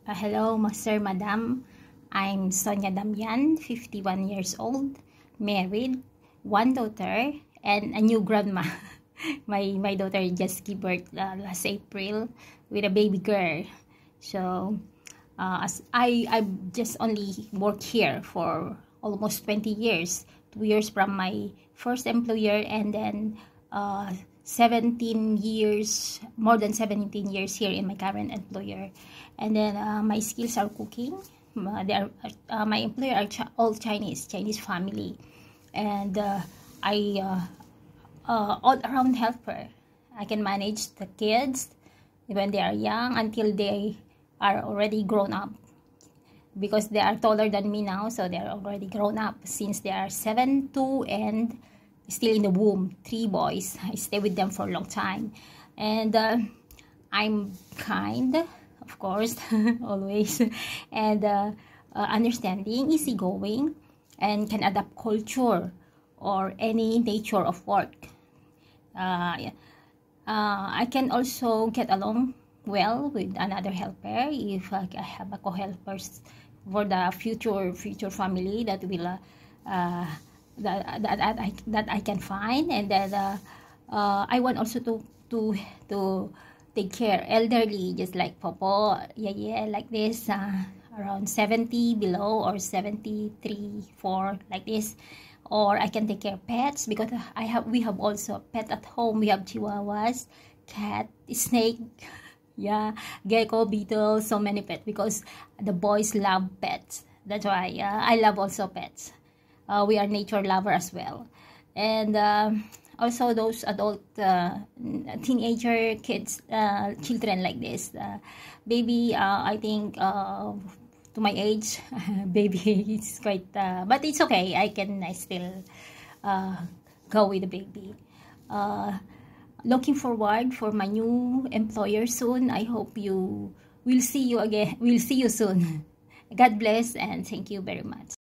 Hello, Sir, Madam. I'm Sonia Damian, 51 years old, married, one daughter, and a new grandma. my daughter just gave birth last April with a baby girl. So, as I just only work here for almost 20 years, 2 years from my first employer, and then 17 years, more than 17 years here in my current employer. And then my skills are cooking. My employer are all Chinese family, and I all around helper. I can manage the kids when they are young until they are already grown up, because they are taller than me now, so they are already grown up since they are 7, 2, and still in the womb. 3 boys. I stay with them for a long time, and I'm kind, of course, always, and understanding, easygoing, and can adapt culture or any nature of work. I can also get along well with another helper if I have a co-helpers for the future family that will that I can find. And that I want also to take care elderly, just like Popo, yeah, like this, around 70 below, or 73, 4, like this. Or I can take care of pets, because we have also pet at home. We have chihuahuas, cat, snake, yeah, gecko, beetle, so many pets, because the boys love pets. That's why I love also pets. We are nature lover as well. And also those adult teenager kids, children like this, baby, I think to my age, baby is quite, but it's okay. I still go with the baby. Looking forward for my new employer soon. I hope you will see you again. We'll see you soon. God bless, and thank you very much.